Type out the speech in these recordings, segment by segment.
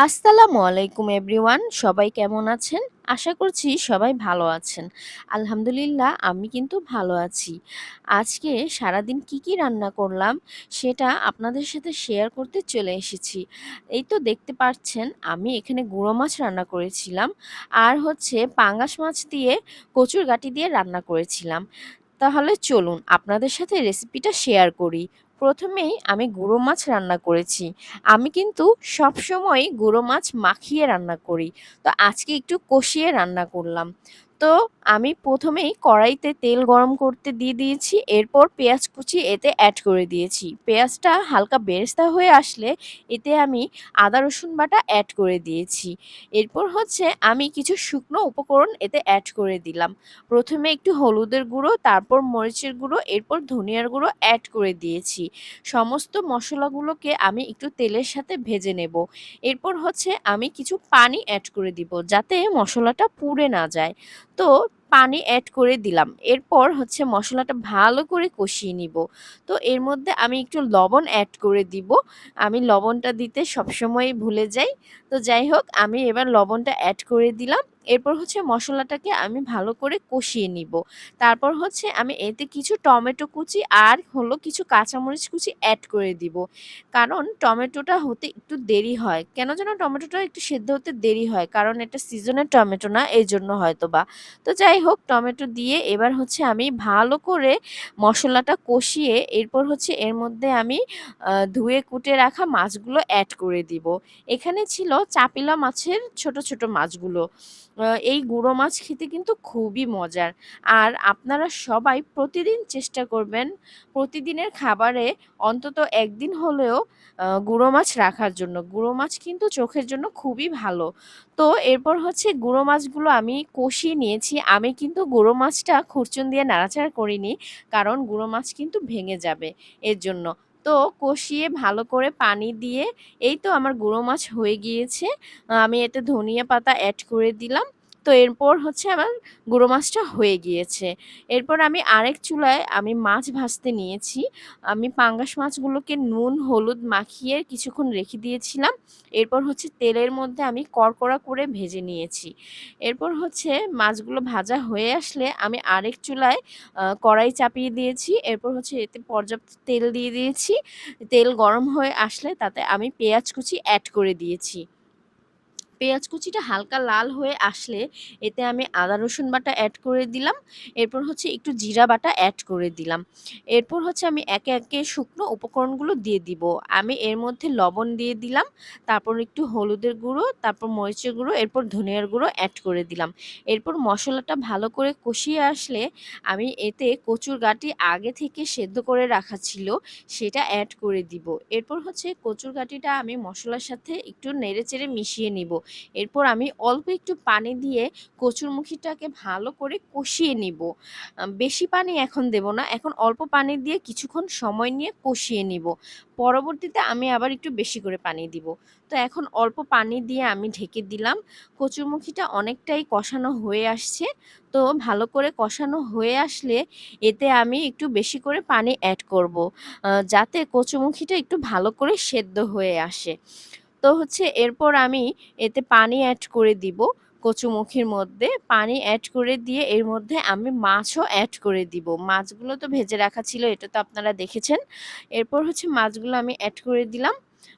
আসসালামু আলাইকুম এভরিওয়ান। সবাই কেমন আছেন? আশা করছি সবাই ভালো আছেন। আলহামদুলিল্লাহ আমি কিন্তু ভালো আছি। আজকে সারাদিন কি রান্না করলাম সেটা আপনাদের সাথে শেয়ার করতে চলে এসেছি। এই তো দেখতে পাচ্ছেন আমি এখানে গুঁড়ো মাছ রান্না করেছিলাম। আর হচ্ছে পাঙ্গাস মাছ দিয়ে কচুরগাঁটি দিয়ে রান্না করেছিলাম। তাহলে চলুন আপনাদের সাথে রেসিপিটা শেয়ার করি। প্রথমেই আমি গুঁড়ো মাছ রান্না করেছি। আমি কিন্তু সবসময়ই গুঁড়ো মাছ মাখিয়ে রান্না করি। তো আজকে একটু কষিয়ে রান্না করলাম। তো আমি প্রথমেই কড়াইতে তেল গরম করতে দিয়ে দিয়েছি। এরপর পেঁয়াজ কুচি এতে অ্যাড করে দিয়েছি। পেঁয়াজটা হালকা বেরেস্তা হয়ে আসলে এতে আমি আদা রসুন বাটা অ্যাড করে দিয়েছি। এরপর হচ্ছে আমি কিছু শুকনো উপকরণ এতে অ্যাড করে দিলাম। প্রথমে একটু হলুদের গুঁড়ো, তারপর মরিচের গুঁড়ো, এরপর ধনিয়ার গুঁড়ো অ্যাড করে দিয়েছি। সমস্ত মসলাগুলোকে আমি একটু তেলের সাথে ভেজে নেব। এরপর হচ্ছে আমি কিছু পানি অ্যাড করে দিব যাতে মসলাটা পুড়ে না যায়। তো পানি অ্যাড করে দিলাম। এরপর হচ্ছে মসলাটা ভালো করে কষিয়ে নিব। তো এর মধ্যে আমি একটু লবণ অ্যাড করে দিব। আমি লবণটা দিতে সবসময়ই ভুলে যাই। তো যাই হোক আমি এবার লবণটা অ্যাড করে দিলাম। এরপর হচ্ছে মসলাটাকে আমি ভালো করে কষিয়ে নিব। তারপর হচ্ছে আমি এতে কিছু টমেটো কুচি আর হলো কিছু কাঁচামরিচ কুচি অ্যাড করে দিব। কারণ টমেটোটা হতে একটু দেরি হয়। কেন যেন টমেটোটা একটু সেদ্ধ হতে দেরি হয়। কারণ এটা সিজনের টমেটো না এজন্য হয়তোবা। তো যাই হোক টমেটো দিয়ে এবার হচ্ছে আমি ভালো করে মসলাটা কষিয়ে এরপর হচ্ছে এর মধ্যে আমি ধুয়ে কুটে রাখা মাছগুলো অ্যাড করে দিব। এখানে ছিল চাপিলা মাছের ছোট মাছগুলো। এই গুঁড়ো মাছ খেতে কিন্তু খুবই মজার। আর আপনারা সবাই প্রতিদিন চেষ্টা করবেন প্রতিদিনের খাবারে অন্তত একদিন হলেও গুঁড়ো মাছ রাখার জন্য। গুঁড়ো মাছ কিন্তু চোখের জন্য খুবই ভালো। তো এরপর হচ্ছে গুঁড়ো মাছগুলো আমি কষিয়ে নিয়েছি। আমি কিন্তু গুঁড়ো মাছটা খুরচুন দিয়ে নাড়াচাড়া করিনি। কারণ গুঁড়ো মাছ কিন্তু ভেঙে যাবে এর জন্য। তো কষিয়ে ভালো করে পানি দিয়ে এই তো আমার গুঁড়ো মাছ হয়ে গিয়েছে। আমি এতে ধনিয়া পাতা অ্যাড করে দিলাম। তো এরপর হচ্ছে আমার গুঁড়ো মাছটা হয়ে গিয়েছে। এরপর আমি আরেক চুলায় আমি মাছ ভাজতে নিয়েছি। আমি পাঙ্গাস মাছগুলোকে নুন, হলুদ মাখিয়ে কিছুক্ষণ রেখে দিয়েছিলাম। এরপর হচ্ছে তেলের মধ্যে আমি কড়কড়া করে ভেজে নিয়েছি। এরপর হচ্ছে মাছগুলো ভাজা হয়ে আসলে আমি আরেক চুলায় কড়াই চাপিয়ে দিয়েছি। এরপর হচ্ছে এতে পর্যাপ্ত তেল দিয়ে দিয়েছি। তেল গরম হয়ে আসলে তাতে আমি পেঁয়াজ কুচি অ্যাড করে দিয়েছি। পেঁয়াজ কুচিটা হালকা লাল হয়ে আসলে এতে আমি আদা রসুন বাটা অ্যাড করে দিলাম। এরপর হচ্ছে একটু জিরা বাটা অ্যাড করে দিলাম। এরপর হচ্ছে আমি একে শুকনো উপকরণগুলো দিয়ে দিব। আমি এর মধ্যে লবণ দিয়ে দিলাম, তারপর একটু হলুদের গুঁড়ো, তারপর মরিচের গুঁড়ো, এরপর ধনিয়ার গুঁড়ো অ্যাড করে দিলাম। এরপর মসলাটা ভালো করে কষিয়ে আসলে আমি এতে কচুর গাঁটি আগে থেকে সেদ্ধ করে রাখা ছিল সেটা অ্যাড করে দিব। এরপর হচ্ছে কচুর গাঁটিটা আমি মসলার সাথে একটু নেড়েচেড়ে মিশিয়ে নিব। এরপর আমি অল্প একটু পানি দিয়ে কচুরমুখিটাকে ভালো করে কষিয়ে নিব। বেশি পানি এখন দেব না। এখন অল্প পানি দিয়ে কিছুক্ষণ সময় নিয়ে কষিয়ে নিব। পরবর্তীতে আমি আবার একটু বেশি করে পানি দিব। তো এখন অল্প পানি দিয়ে আমি ঢেকে দিলাম। কচুরমুখিটা অনেকটাই কষানো হয়ে আসছে। তো ভালো করে কষানো হয়ে আসলে এতে আমি একটু বেশি করে পানি অ্যাড করব। যাতে কচুরমুখিটা একটু ভালো করে সেদ্ধ হয়ে আসে। তো হচ্ছে এরপর আমি এতে পানি অ্যাড করে দিব। কচুমুখির মধ্যে পানি অ্যাড করে দিয়ে এর মধ্যে আমি মাছও অ্যাড করে দিব। মাছগুলো তো ভেজে রাখা ছিল এটা তো আপনারা দেখেছেন। এরপর হচ্ছে মাছগুলো আমি অ্যাড করে দিলাম।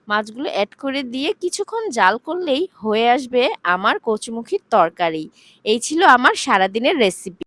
মাছগুলো অ্যাড করে দিয়ে কিছুক্ষণ জাল করলেই হয়ে আসবে আমার কচুমুখির তরকারি। এই ছিল আমার সারাদিনের রেসিপি।